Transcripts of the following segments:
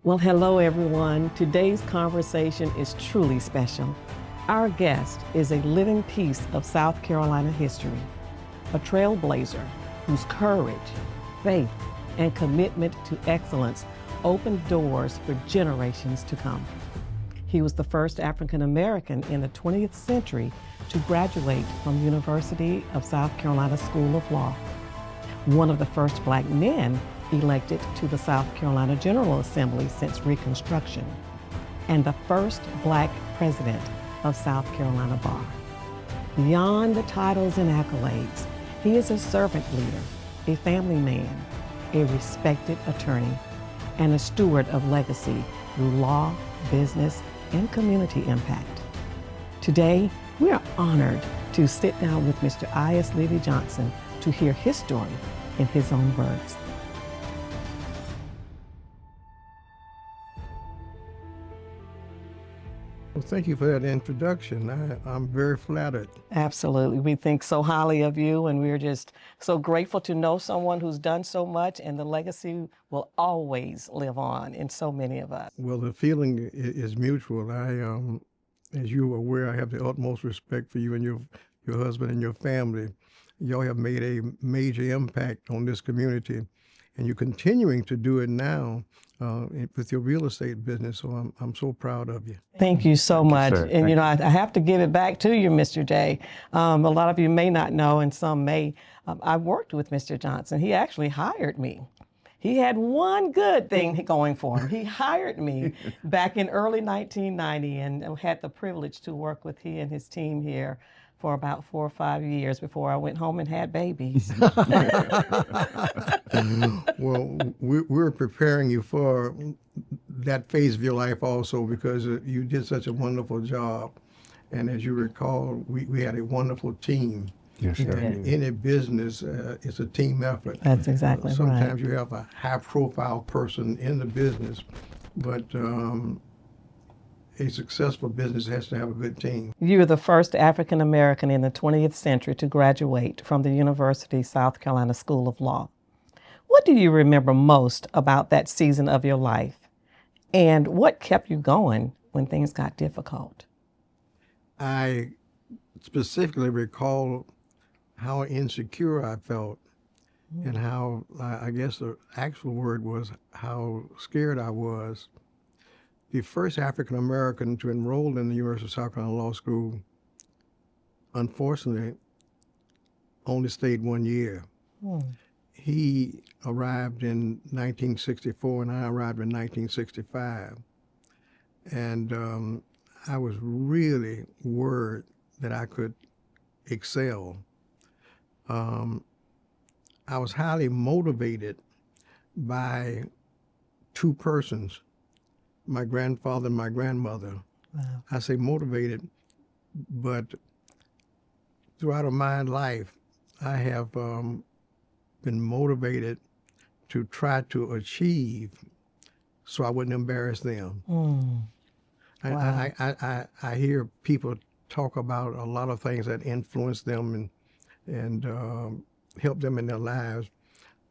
Well, hello everyone. Today's conversation is truly special. Our guest is a living piece of South Carolina history, a trailblazer whose courage, faith, and commitment to excellence opened doors for generations to come. He was the first African American in the 20th century to graduate from University of South Carolina School of Law, one of the first Black men elected to the South Carolina General Assembly since Reconstruction, and the first Black president of South Carolina Bar. Beyond the titles and accolades, he is a servant leader, a family man, a respected attorney, and a steward of legacy through law, business, and community impact. Today, we are honored to sit down with Mr. I.S. Leevy Johnson to hear his story in his own words. Well, thank you for that introduction. I'm very flattered. Absolutely. We think so highly of you, and we're just so grateful to know someone who's done so much, and the legacy will always live on in so many of us. Well, the feeling is mutual. As you are aware, I have the utmost respect for you and your husband and your family. Y'all have made a major impact on this community, and you're continuing to do it now with your real estate business. So I'm so proud of you. Thank you so much. sir. And you know, I have to give it back to you, Mr. J. A lot of you may not know, and some may. I worked with Mr. Johnson. He actually hired me. He had one good thing going for him. He hired me back in early 1990 and had the privilege to work with he and his team here for about 4 or 5 years before I went home and had babies. Well, we're preparing you for that phase of your life also because you did such a wonderful job. And as you recall, we had a wonderful team. Yes, sir. And any business, it's a team effort. That's exactly right. Sometimes you have a high-profile person in the business, but a successful business has to have a good team. You were the first African American in the 20th century to graduate from the University of South Carolina School of Law. What do you remember most about that season of your life? And what kept you going when things got difficult? I specifically recall how insecure I felt and how, I guess the actual word was how scared I was. The first African American to enroll in the University of South Carolina Law School, unfortunately, only stayed 1 year. He arrived in 1964 and I arrived in 1965. And I was really worried that I could excel. I was highly motivated by two persons, my grandfather and my grandmother. Wow. I say motivated, but throughout my life, I have been motivated to try to achieve so I wouldn't embarrass them. Wow. I hear people talk about a lot of things that influence them and help them in their lives,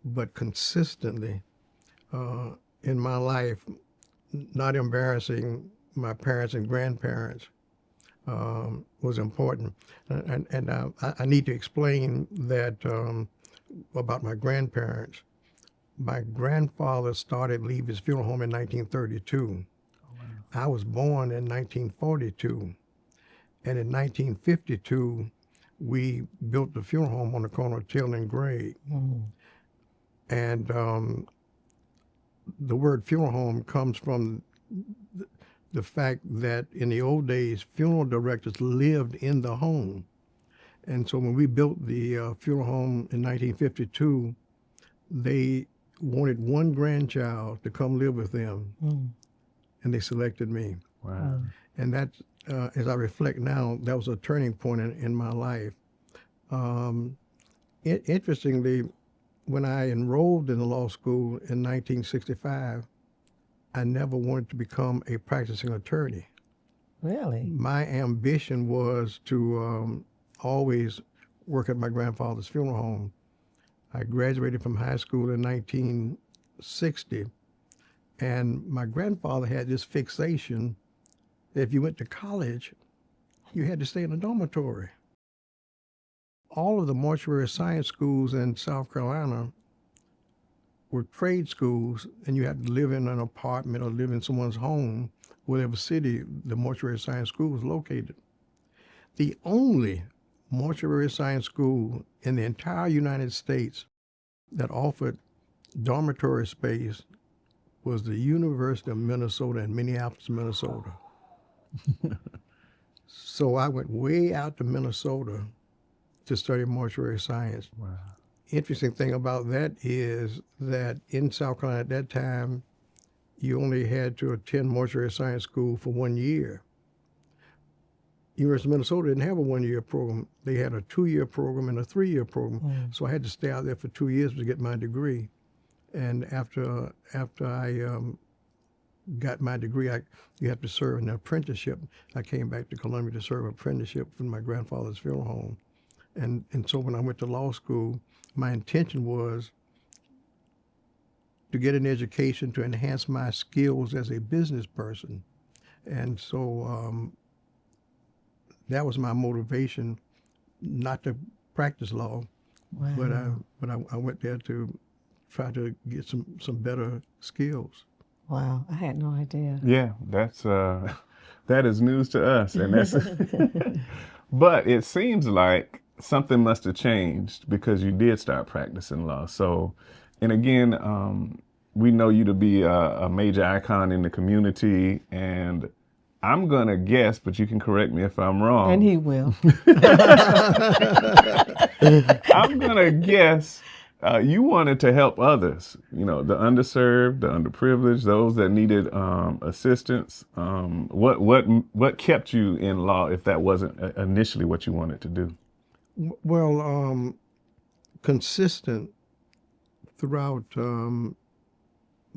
but consistently in my life, not embarrassing my parents and grandparents was important. And I need to explain that about my grandparents. My grandfather started Leevy's Funeral Home in 1932. I was born in 1942. And in 1952, we built the funeral home on the corner of Taylor and Gray. And the word funeral home comes from the fact that in the old days, funeral directors lived in the home. And so when we built the funeral home in 1952, they wanted one grandchild to come live with them, and they selected me. Wow. And that, as I reflect now, that was a turning point in my life. Interestingly, when I enrolled in the law school in 1965, I never wanted to become a practicing attorney. Really? My ambition was to always work at my grandfather's funeral home. I graduated from high school in 1960, And my grandfather had this fixation that if you went to college, you had to stay in a dormitory. All of the mortuary science schools in South Carolina were trade schools, and you had to live in an apartment or live in someone's home, whatever city the mortuary science school was located. The only mortuary science school in the entire United States that offered dormitory space was the University of Minnesota in Minneapolis, Minnesota. So I went way out to Minnesota to study mortuary science. Wow. Interesting thing about that is that in South Carolina at that time, you only had to attend mortuary science school for 1 year. University of Minnesota didn't have a 1-year program. They had a 2-year program and a 3-year program. So I had to stay out there for 2 years to get my degree. And after I got my degree, you have to serve an apprenticeship. I came back to Columbia to serve an apprenticeship from my grandfather's funeral home. And so when I went to law school, my intention was to get an education to enhance my skills as a business person. And so that was my motivation, not to practice law, Wow. but I went there to try to get some better skills. Wow. I had no idea. Yeah, that's that is news to us, and that's. But it seems like something must have changed because you did start practicing law. So, and again, we know you to be a major icon in the community, and I'm gonna guess, but you can correct me if I'm wrong. And he will. I'm gonna guess you wanted to help others, you know, the underserved, the underprivileged, those that needed assistance. What kept you in law if that wasn't initially what you wanted to do? Well, consistent throughout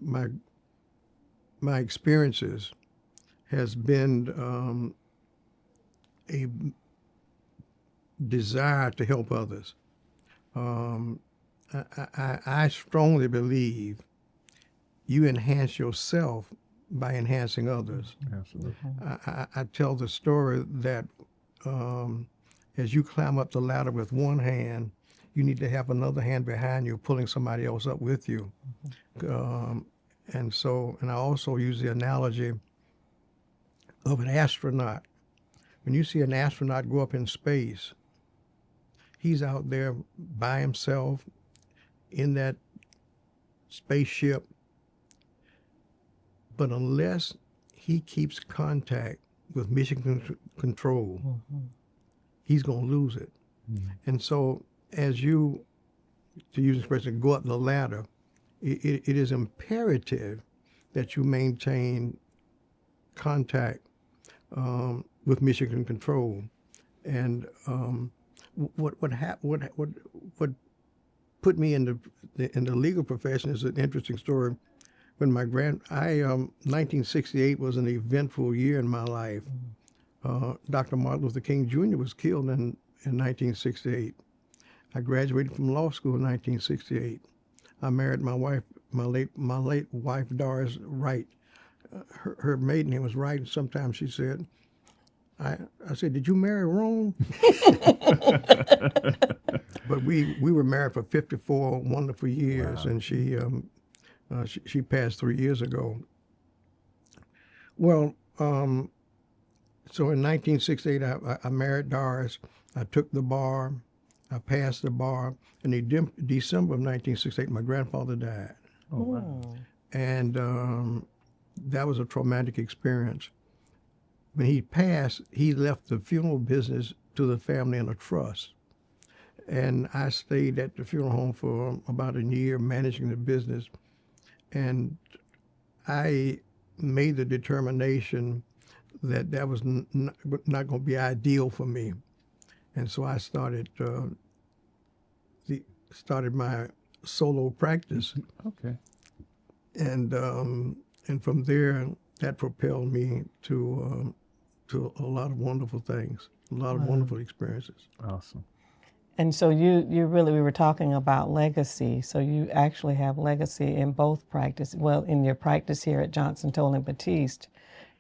my experiences has been a desire to help others. I strongly believe you enhance yourself by enhancing others. Absolutely. I tell the story that as you climb up the ladder with one hand, you need to have another hand behind you pulling somebody else up with you. And I also use the analogy of an astronaut. When you see an astronaut go up in space, he's out there by himself in that spaceship, but unless he keeps contact with mission control, he's going to lose it. And so as you, to use the expression, go up the ladder, it is imperative that you maintain contact with mission control. And what put me in the legal profession is an interesting story. When 1968 was an eventful year in my life. Dr. Martin Luther King Jr. was killed in 1968. I graduated from law school in 1968. I married my wife, my late wife, Doris Wright. Her maiden name was Wright, and sometimes she said, I said, "Did you marry wrong?" But we were married for 54 wonderful years. Wow. And she passed 3 years ago. Well, so in 1968, I married Doris. I took the bar. I passed the bar. And in December of 1968, my grandfather died. Oh, wow. And that was a traumatic experience. When he passed, he left the funeral business to the family in a trust. And I stayed at the funeral home for about a year managing the business. And I made the determination that was not going to be ideal for me. And so I started my solo practice. Okay. And from there, that propelled me to a lot of wonderful things, a lot of wonderful experiences. Awesome. And so you really, we were talking about legacy. So you actually have legacy in both practice. Well, in your practice here at Johnson, Toll and Batiste,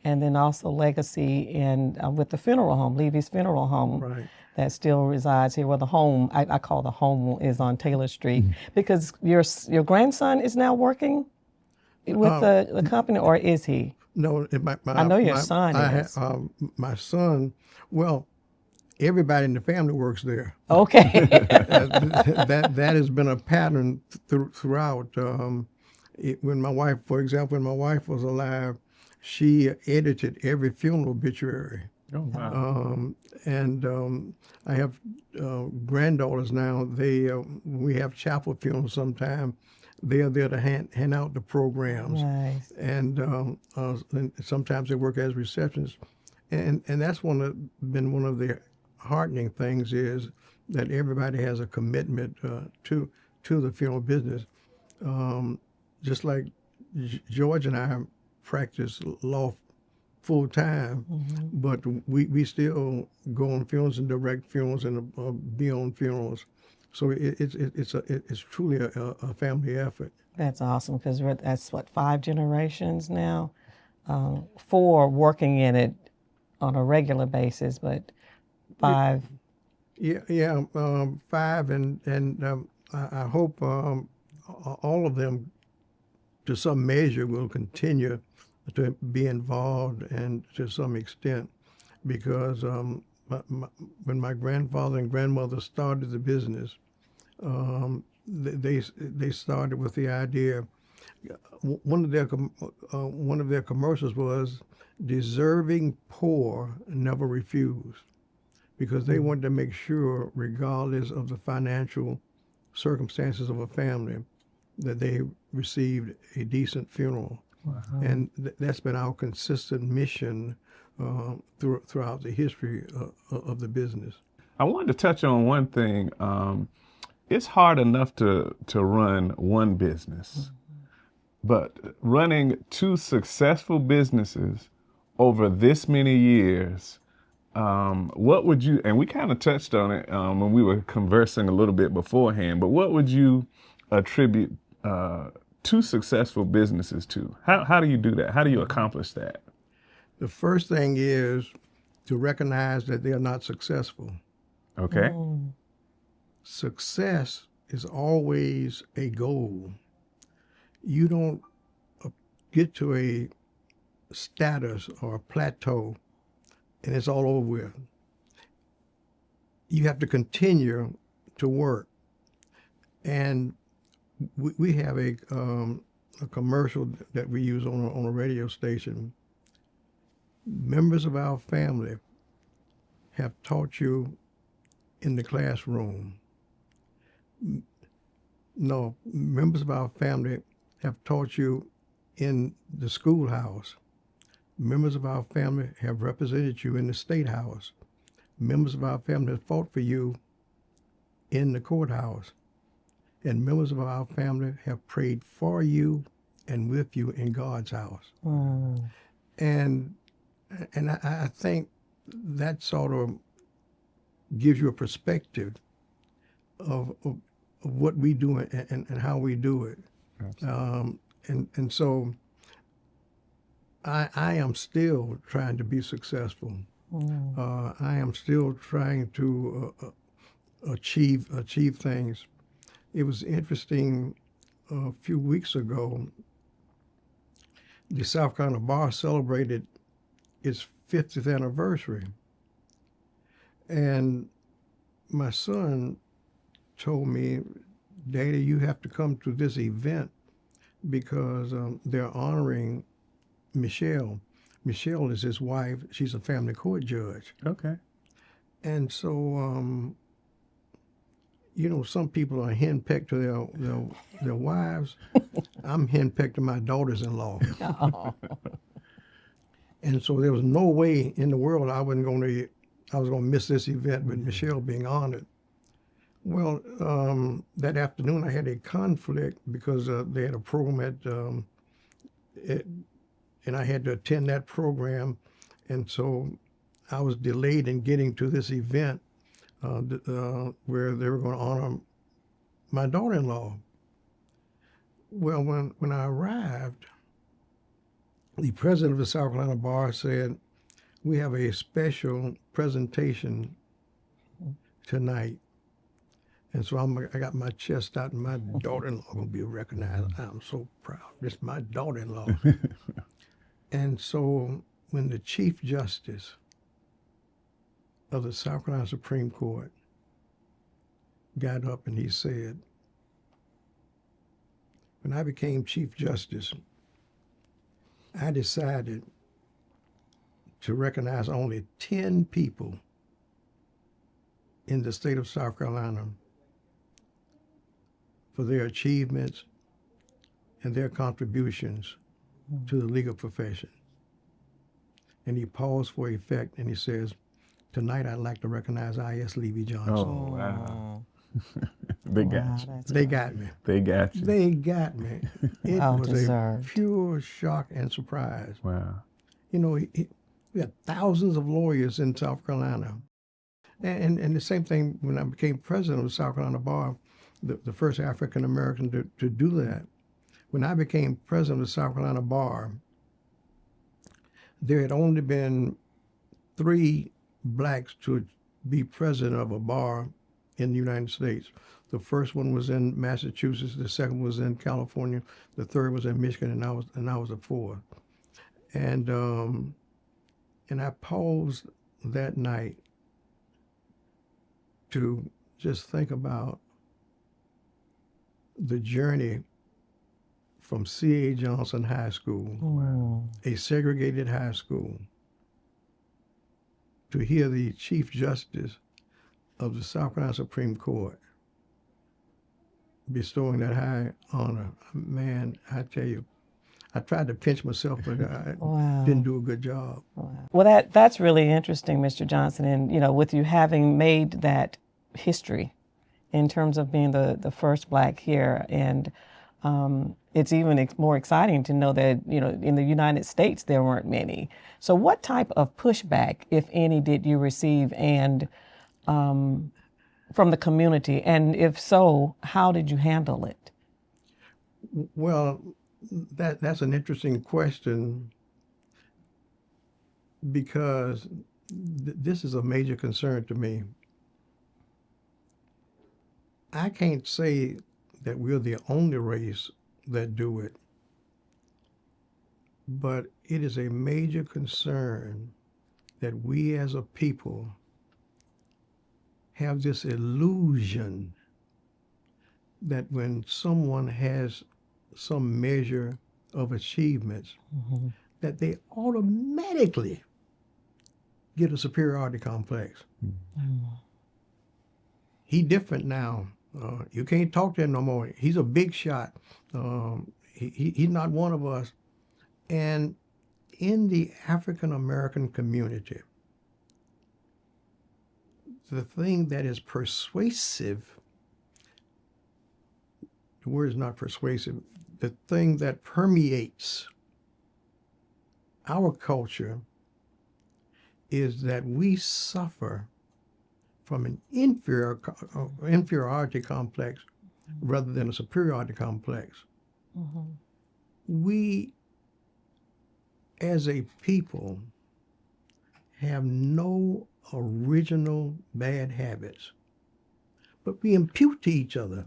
and then also legacy in with the funeral home, Levy's Funeral Home, Right. that still resides here. Well, the home I call the home is on Taylor Street because your grandson is now working with the company, or is he? No, I know your son is. My son, well, everybody in the family works there. Okay. That has been a pattern throughout. When my wife, for example, when my wife was alive, she edited every funeral obituary. Oh, wow. And I have granddaughters now. We have chapel funerals sometime. They are there to hand out the programs, Nice. and sometimes they work as receptionists. And that's been one of the heartening things is that everybody has a commitment to the funeral business. Just like George and I practice law full time, but we still go on funerals and direct funerals and be on funerals. So it's truly a family effort. That's awesome because that's what, 5 generations now, 4 working in it on a regular basis, but 5. Yeah, 5, and I hope all of them, to some measure, will continue to be involved and to some extent, because when my grandfather and grandmother started the business, they started with the idea. One of their commercials was, "Deserving poor never refuse," because they wanted to make sure, regardless of the financial circumstances of a family, that they received a decent funeral. And that's been our consistent mission throughout the history of the business. I wanted to touch on one thing. It's hard enough to run one business, but running 2 successful businesses over this many years, what would you, and we kind of touched on it when we were conversing a little bit beforehand, but what would you attribute 2 successful businesses to? How do you do that? How do you accomplish that? The first thing is to recognize that they are not successful. Okay. Success is always a goal. You don't get to a status or a plateau and it's all over with. You have to continue to work. And we have a commercial that we use on a radio station. Members of our family have taught you in the classroom. No, members of our family have taught you in the schoolhouse. Members of our family have represented you in the state house. Members of our family have fought for you in the courthouse. And members of our family have prayed for you and with you in God's house. And I think that sort of gives you a perspective of what we do and how we do it. And so I am still trying to be successful. I am still trying to achieve things. It was interesting, a few weeks ago, the South Carolina Bar celebrated its 50th anniversary. And my son told me, "Daddy, you have to come to this event because they're honoring Michelle." Michelle is his wife. She's a family court judge. Okay. And so, some people are henpecked to their wives. I'm henpecked to my daughters-in-law. And so there was no way in the world I was going to miss this event with Michelle being honored. Well, that afternoon I had a conflict because they had a program and I had to attend that program, and so I was delayed in getting to this event where they were going to honor my daughter-in-law. Well, when I arrived, the president of the South Carolina Bar said, "We have a special presentation tonight." And so I got my chest out, and my daughter-in-law going to be recognized. I'm so proud. This is my daughter-in-law. And so when the Chief Justice of the South Carolina Supreme Court got up and he said, "When I became Chief Justice, I decided to recognize only 10 people in the state of South Carolina for their achievements and their contributions to the legal profession." And he paused for effect and he says, "Tonight I'd like to recognize I.S. Leevy Johnson." Oh, wow. They got you. They got me. They got you. They got me. It Well was deserved. a pure shock and surprise. Wow. You know, we had thousands of lawyers in South Carolina. And the same thing when I became president of the South Carolina Bar, the first African American to do that. When I became president of the South Carolina Bar, there had only been 3 blacks to be president of a bar in the United States. The first one was in Massachusetts, the second was in California, the third was in Michigan, and I was the fourth. And I paused that night to just think about the journey from C.A. Johnson High School, a segregated high school, to hear the Chief Justice of the South Carolina Supreme Court bestowing that high honor. Man, I tell you, I tried to pinch myself, but I didn't do a good job. Wow. Well, that's really interesting, Mr. Johnson. And, you know, with you having made that history in terms of being the first black here, and it's even more exciting to know that, you know, in the United States, there weren't many. So what type of pushback, if any, did you receive, and from the community? And if so, how did you handle it? Well, that's an interesting question, because this is a major concern to me. I can't say that we're the only race that do it, but it is a major concern that we as a people have this illusion that when someone has some measure of achievements, that they automatically get a superiority complex. He different now. You can't talk to him no more. He's a big shot. He's not one of us. And in the African American community, the thing that is persuasive, the word is not persuasive, the thing that permeates our culture is that we suffer from an inferiority complex rather than a superiority complex. We, as a people, have no original bad habits, but we impute to each other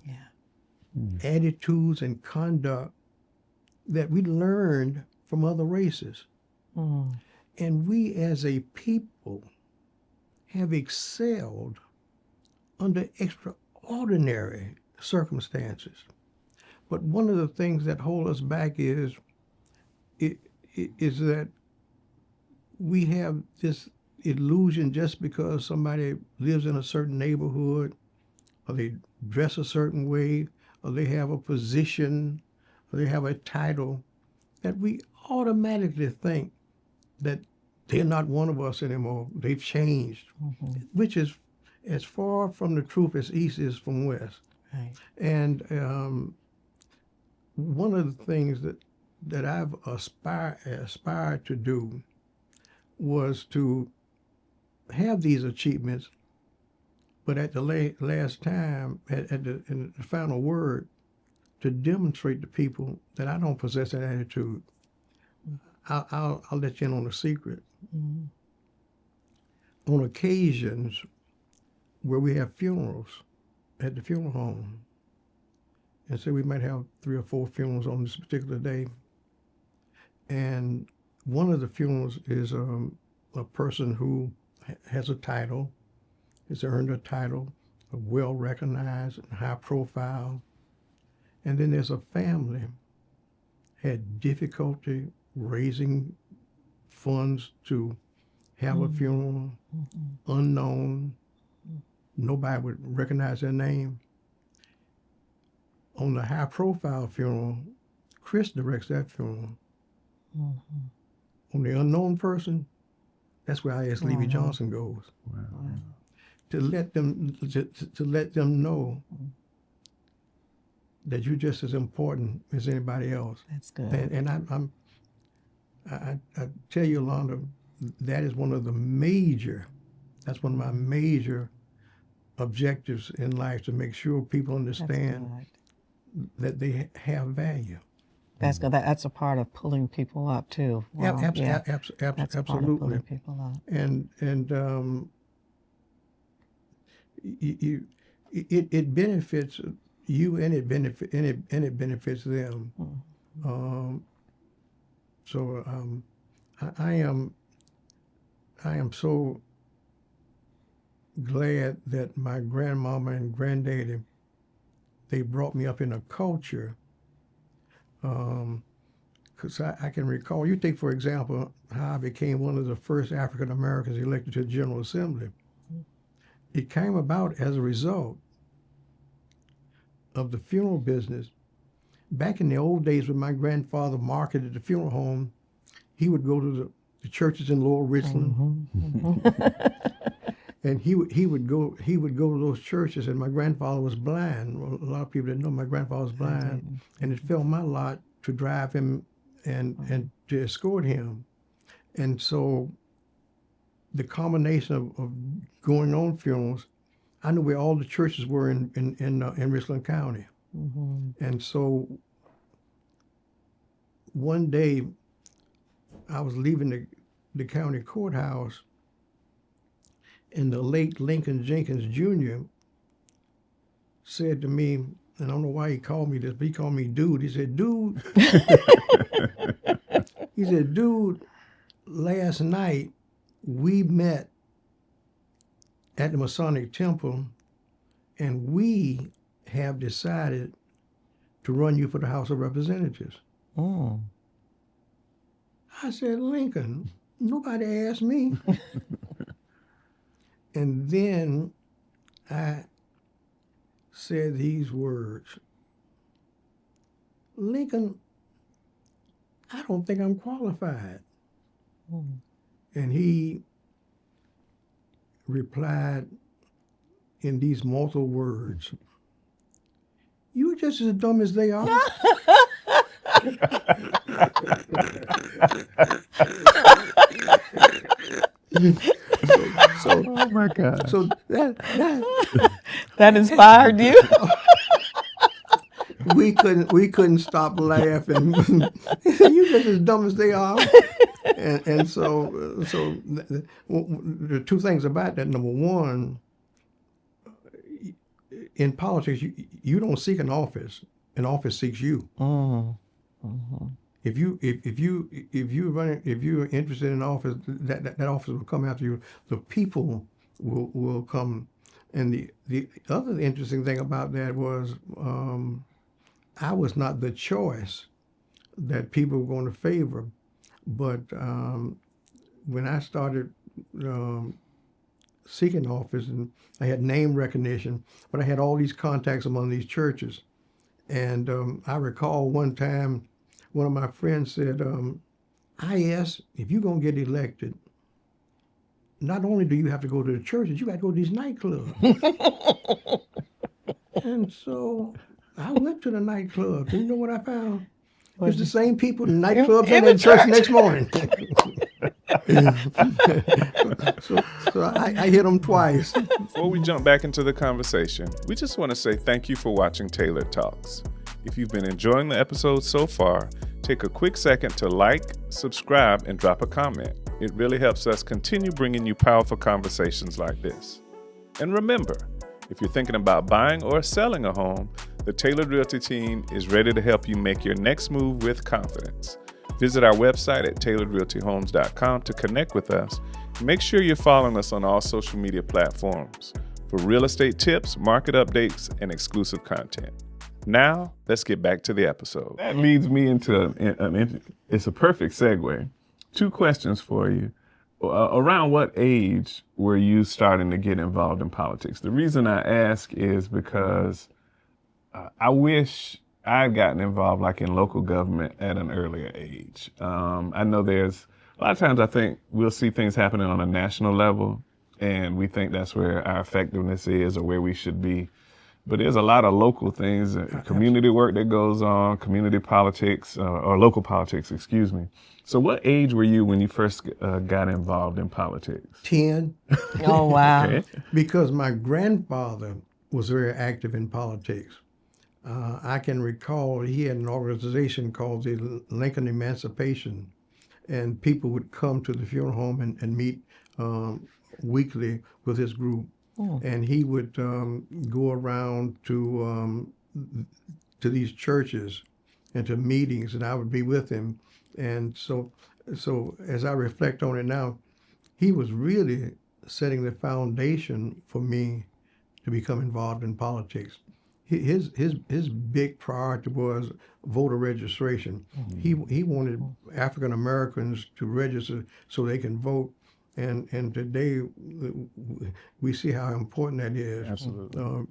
attitudes and conduct that we learned from other races. And we as a people have excelled under extraordinary circumstances. But one of the things that hold us back is that we have this illusion just because somebody lives in a certain neighborhood, or they dress a certain way, or they have a position, or they have a title, that we automatically think that they're not one of us anymore. They've changed, which is as far from the truth as east is from west. Right. And one of the things that I've aspired to do was to have these achievements, But at the last time, in the final word, to demonstrate to people that I don't possess that attitude, I'll let you in on a secret. On occasions where we have funerals at the funeral home, and say we might have 3 or 4 funerals on this particular day, and one of the funerals is a person who has a title, has earned a title, well recognized, high profile, and then there's a family had difficulty raising funds to have a funeral, unknown, nobody would recognize their name. On the high profile funeral, Chris directs that funeral. On the unknown person, that's where I asked Leevy Johnson goes. Wow. To let them know that you're just as important as anybody else. That's good. And I tell you, Yolanda, that is one of my major objectives in life, to make sure people understand that they have value. That's good. That's a part of pulling people up too. Wow. That's a part of Absolutely. pulling people up. And it benefits you, and it benefits them. I am so glad that my grandmama and granddaddy, they brought me up in a culture, because I can recall, you take for example how I became one of the first African Americans elected to the General Assembly. It came about as a result of the funeral business. Back in the old days when my grandfather marketed the funeral home, he would go to the churches in Lower Richland. And he would go to those churches, and my grandfather was blind. Well, a lot of people didn't know my grandfather was blind, and it fell my lot to drive him and to escort him. And so the combination of going on funerals, I knew where all the churches were in Richland County. And so one day I was leaving the county courthouse, and the late Lincoln Jenkins Jr. said to me, and I don't know why he called me this, but he called me dude. He said, dude, last night we met at the Masonic Temple, and we have decided to run you for the House of Representatives. I said, Lincoln, nobody asked me. And then I said these words, Lincoln, I don't think I'm qualified. And he replied in these mortal words, you're just as dumb as they are. Oh my God. So that inspired you? we couldn't stop laughing. You just as dumb as they are. And so the two things about that. Number one, in politics, you don't seek an office seeks you. If you're interested in office, that office will come after you. The people will come. And the other interesting thing about that was I was not the choice that people were going to favor. But when I started seeking office, and I had name recognition, but I had all these contacts among these churches. And I recall one time, one of my friends said, I.S., if you're going to get elected, not only do you have to go to the churches, you got to go to these nightclubs. And so I went to the nightclubs, and you know what I found? It's the same people in the nightclubs and in church next morning. so I hit them twice. Before we jump back into the conversation, we just want to say thank you for watching Tailored Talks. If you've been enjoying the episode so far, take a quick second to like, subscribe, and drop a comment. It really helps us continue bringing you powerful conversations like this. And remember, if you're thinking about buying or selling a home, the Tailored Realty team is ready to help you make your next move with confidence. Visit our website at tailoredrealtyhomes.com to connect with us. Make sure you're following us on all social media platforms for real estate tips, market updates, and exclusive content. Now, let's get back to the episode. That leads me into it's a perfect segue. 2 questions for you. Around what age were you starting to get involved in politics? The reason I ask is because I wish I'd gotten involved like in local government at an earlier age. I know there's a lot of times I think we'll see things happening on a national level and we think that's where our effectiveness is or where we should be. But there's a lot of local things, community work that goes on, community politics, or local politics, excuse me. So what age were you when you first got involved in politics? 10. Oh, wow. Okay. Because my grandfather was very active in politics. I can recall he had an organization called the Lincoln Emancipation, and people would come to the funeral home and meet weekly with his group. And he would go around to these churches and to meetings, and I would be with him. And so as I reflect on it now, he was really setting the foundation for me to become involved in politics. His big priority was voter registration. He wanted African Americans to register so they can vote. And today we see how important that is. Absolutely.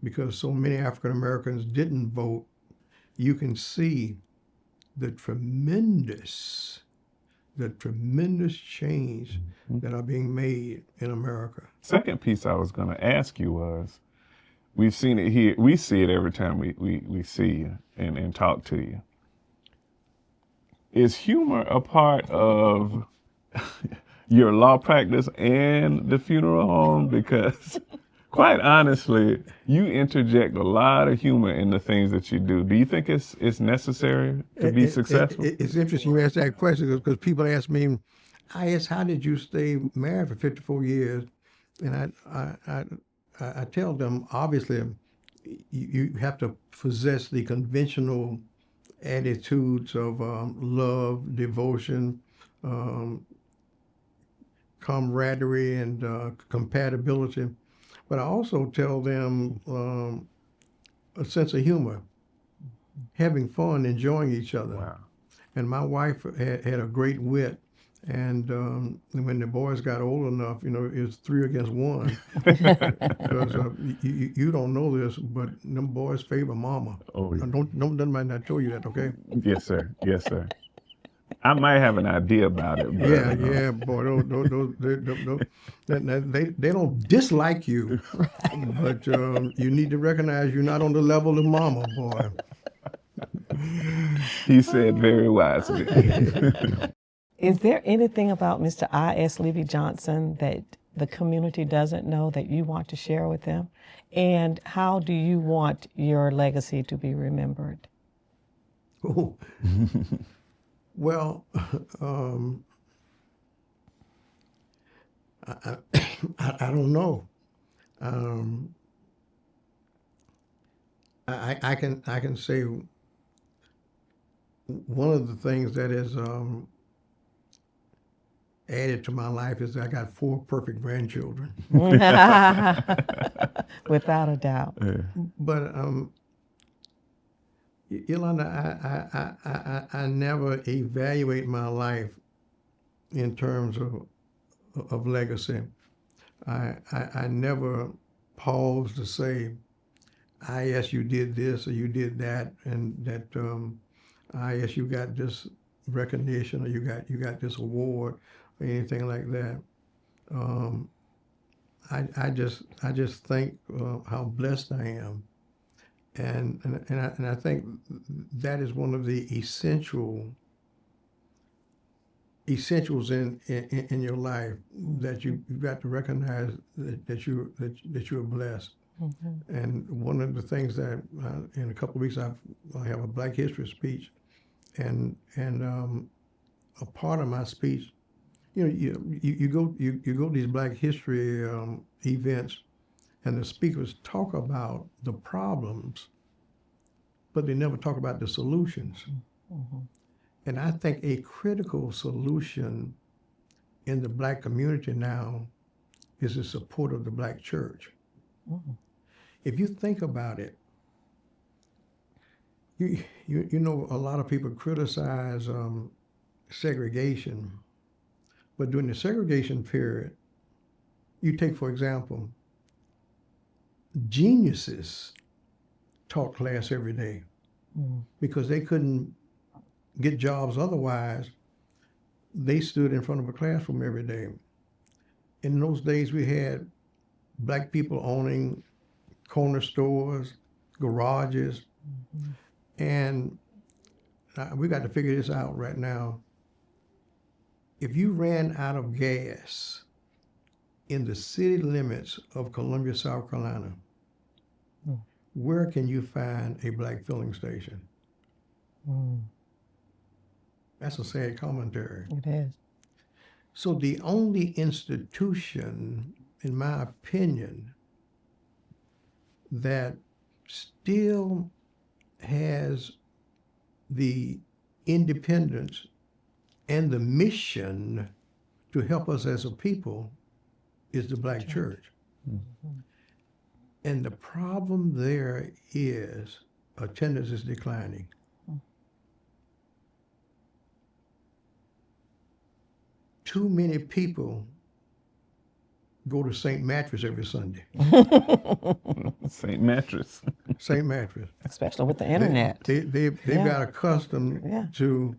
Because so many African Americans didn't vote. You can see the tremendous change that are being made in America. Second piece I was going to ask you was, we've seen it here. We see it every time we see you and talk to you. Is humor a part of your law practice and the funeral home? Because quite honestly, you interject a lot of humor in the things that you do. Do you think it's necessary to be successful? It's interesting you ask that question because people ask me, how did you stay married for 54 years? And I tell them, obviously, you have to possess the conventional attitudes of love, devotion, camaraderie, and compatibility. But I also tell them a sense of humor, having fun, enjoying each other. Wow. And my wife had a great wit. And when the boys got old enough, it was 3 against 1. Because you don't know this, but them boys favor mama. Oh, yeah. Don't mind I told you that, okay? Yes, sir. Yes, sir. I might have an idea about it. But, Yeah, boy, they don't dislike you, but you need to recognize you're not on the level of mama, boy. He said very wisely. Is there anything about Mr. I.S. Leevy Johnson that the community doesn't know that you want to share with them? And how do you want your legacy to be remembered? Oh. Well, I don't know. I can say one of the things that is added to my life is I got 4 perfect grandchildren. Without a doubt. But Yolanda, I never evaluate my life in terms of legacy. I never pause to say, yes, you did this or you did that, and that yes, you got this recognition or you got this award or anything like that. I just think how blessed I am. And I think that is one of the essential essentials in your life that you've got to recognize that you're blessed. Mm-hmm. And one of the things that in a couple of weeks I have a Black History speech, and a part of my speech, you go to these Black History events, and the speakers talk about the problems, but they never talk about the solutions. Mm-hmm. And I think a critical solution in the Black community now is the support of the Black church. Mm-hmm. If you think about it, you know, a lot of people criticize segregation, but during the segregation period, you take, for example, geniuses taught class every day because they couldn't get jobs otherwise. They stood in front of a classroom every day. In those days, we had Black people owning corner stores, garages, and we got to figure this out right now. If you ran out of gas in the city limits of Columbia, South Carolina, where can you find a Black filling station? That's a sad commentary. It is. So the only institution, in my opinion, that still has the independence and the mission to help us as a people is the Black church. Mm-hmm. And the problem there is attendance is declining. Too many people go to St. Mattress every Sunday. St. Mattress. St. Mattress. Especially with the internet. They've got accustomed to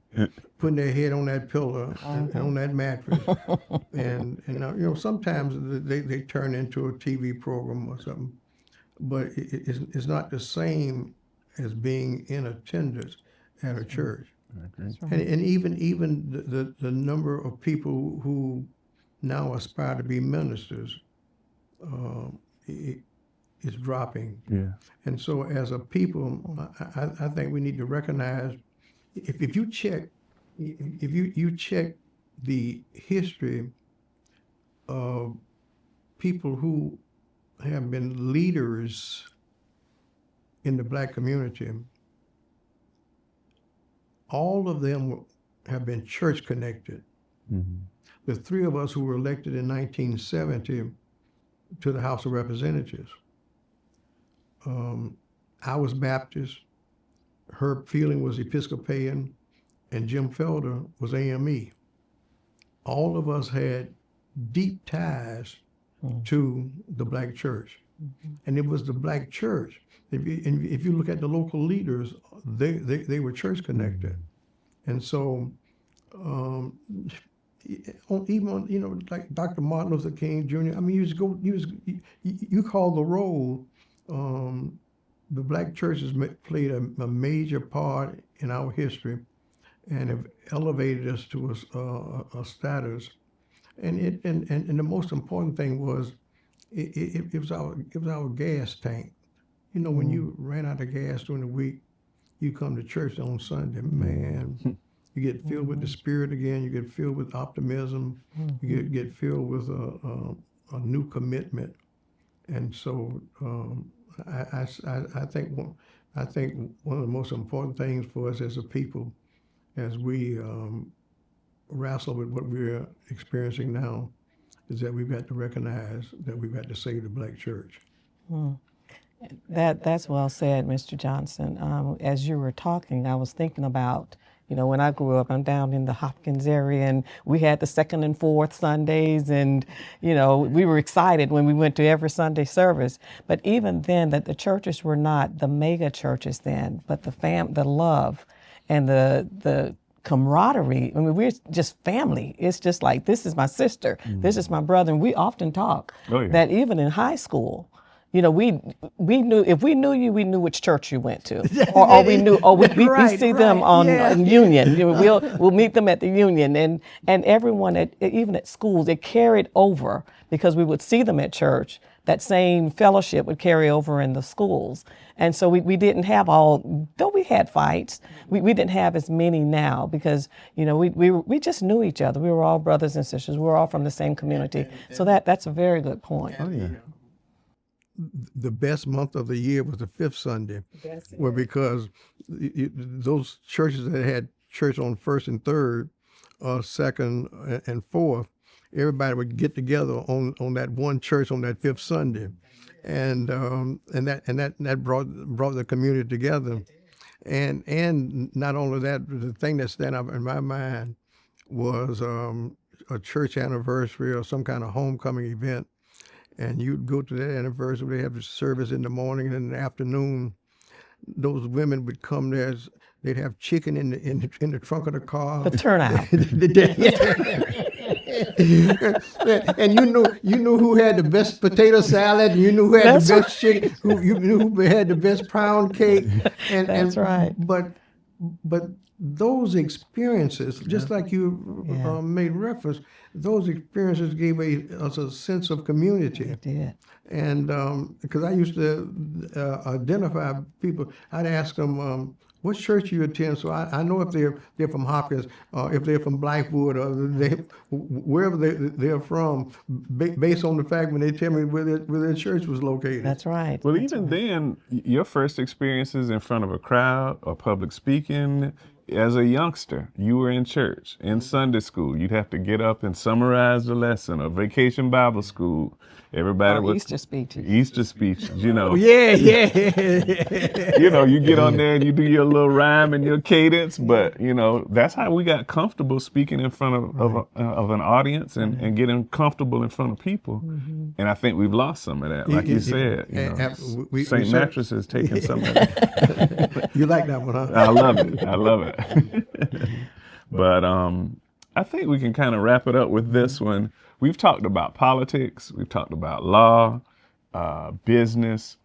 putting their head on that pillow, on that mattress. and you know, sometimes they turn into a TV program or something. But it's not the same as being in attendance at a church. Right. And even the number of people who now aspire to be ministers is dropping. Yeah. And so as a people, I think we need to recognize, if you check the history of people who have been leaders in the Black community, all of them have been church connected. Mm-hmm. The three of us who were elected in 1970 to the House of Representatives, I was Baptist, Herb Fielding was Episcopalian, and Jim Felder was AME. All of us had deep ties to the Black church. Mm-hmm. And it was the Black church. If you look at the local leaders, they were church connected. And so, even on, you know, like Dr. Martin Luther King Jr., I mean, you call the roll. The Black church has played a major part in our history and have elevated us to a status. And the most important thing was it was our gas tank. You know, when you ran out of gas during the week, you come to church on Sunday, man, you get filled with the Spirit again, you get filled with optimism, you get filled with a new commitment. And so I think one of the most important things for us as a people, as we wrestle with what we're experiencing now, is that we've got to recognize that we've got to save the Black church. That's well said, Mr. Johnson. As you were talking, I was thinking about, you know, when I grew up, I'm down in the Hopkins area, and we had the second and fourth Sundays, and, you know, we were excited when we went to every Sunday service. But even then, that the churches were not the mega churches then, but the love and the camaraderie. I mean, we're just family. It's just like, this is my sister, this is my brother, and we often talk that even in high school, we knew, if we knew you, we knew which church you went to, or we knew, we Right, see them right, on yeah. Union. We'll meet them at the Union, and everyone even at schools, it carried over because we would see them at church. That same fellowship would carry over in the schools, and so we didn't have though we had fights, we didn't have as many now because we just knew each other. We were all brothers and sisters. We were all from the same community. So that's a very good point. Oh yeah. The best month of the year was the fifth Sunday, because those churches that had church on first and third, second and fourth, everybody would get together on that one church on that fifth Sunday, and that brought the community together, and not only that, the thing that stand up in my mind was a church anniversary or some kind of homecoming event. And you'd go to that anniversary, they have the service in the morning, and in the afternoon, those women would come there. They'd have chicken in the trunk of the car. The turnout. And you knew who had the best potato salad, and you knew who had the best chicken, you knew who had the best pound cake. That's right. But those experiences, just like you made reference, those experiences gave us a sense of community. It did. And because I used to identify people, I'd ask them, what church you attend, so I know if they're from Hopkins, if they're from Blackwood, or wherever they're from, based on the fact when they tell me where their church was located. That's right. Well, even then, your first experiences in front of a crowd or public speaking, as a youngster, you were in church, in Sunday school. You'd have to get up and summarize the lesson, or vacation Bible school. Everybody Or was Easter speeches. Easter speeches, Yeah. You get on there and you do your little rhyme and your cadence, but that's how we got comfortable speaking in front of an audience and getting comfortable in front of people. Mm-hmm. And I think we've lost some of that, like you said. St. Mattress has taken some of that. You like that one, huh? I love it. But I think we can kind of wrap it up with this one. We've talked about politics. We've talked about law, business.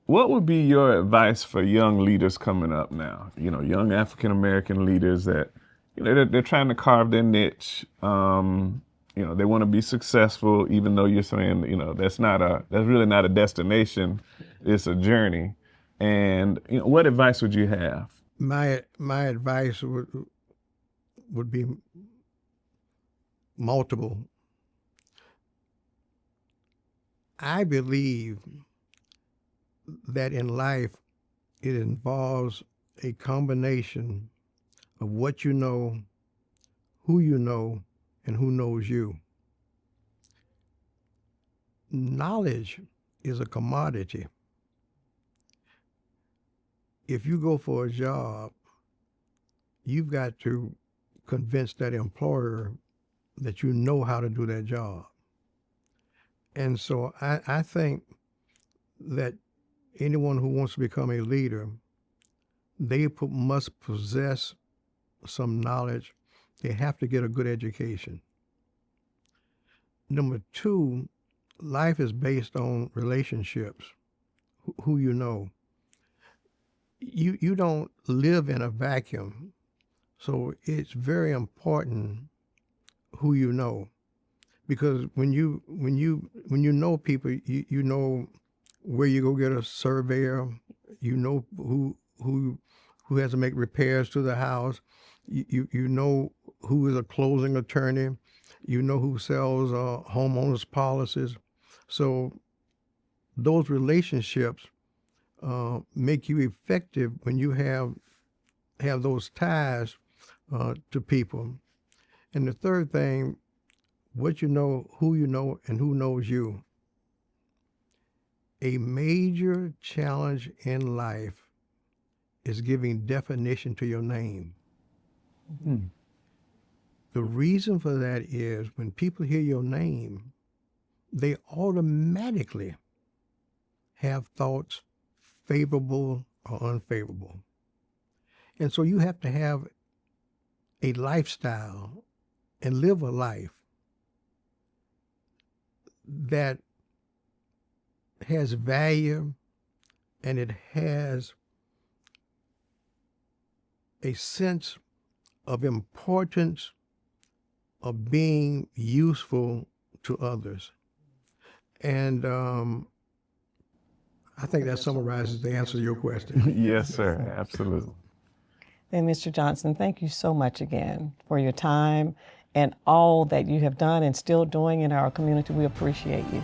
What would be your advice for young leaders coming up now? Young African-American leaders that, they're trying to carve their niche. They want to be successful, even though you're saying, that's really not a destination. It's a journey. And what advice would you have? My advice would be multiple. I believe that in life, it involves a combination of what you know, who you know, and who knows you. Knowledge is a commodity. If you go for a job, you've got to convince that employer that you know how to do that job. And so I think that anyone who wants to become a leader, they must possess some knowledge. They have to get a good education. Number two, life is based on relationships, who you know. You don't live in a vacuum, so it's very important who you know, because when you know people, you know where you go get a surveyor, you know who has to make repairs to the house, you know who is a closing attorney, you know who sells homeowners policies. So those relationships make you effective when you have those ties to people. And the third thing, what you know, who you know, and who knows you. A major challenge in life is giving definition to your name. Mm-hmm. The reason for that is when people hear your name, they automatically have thoughts favorable or unfavorable. And so you have to have a lifestyle and live a life that has value, and it has a sense of importance of being useful to others. And I think that summarizes the answer to your question. Yes, sir. Absolutely. And Mr. Johnson, thank you so much again for your time and all that you have done and still doing in our community. We appreciate you.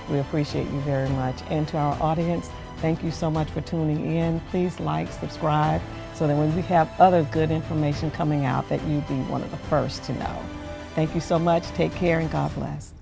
We appreciate you very much. And to our audience, thank you so much for tuning in. Please like, subscribe, so that when we have other good information coming out, that you be one of the first to know. Thank you so much. Take care and God bless.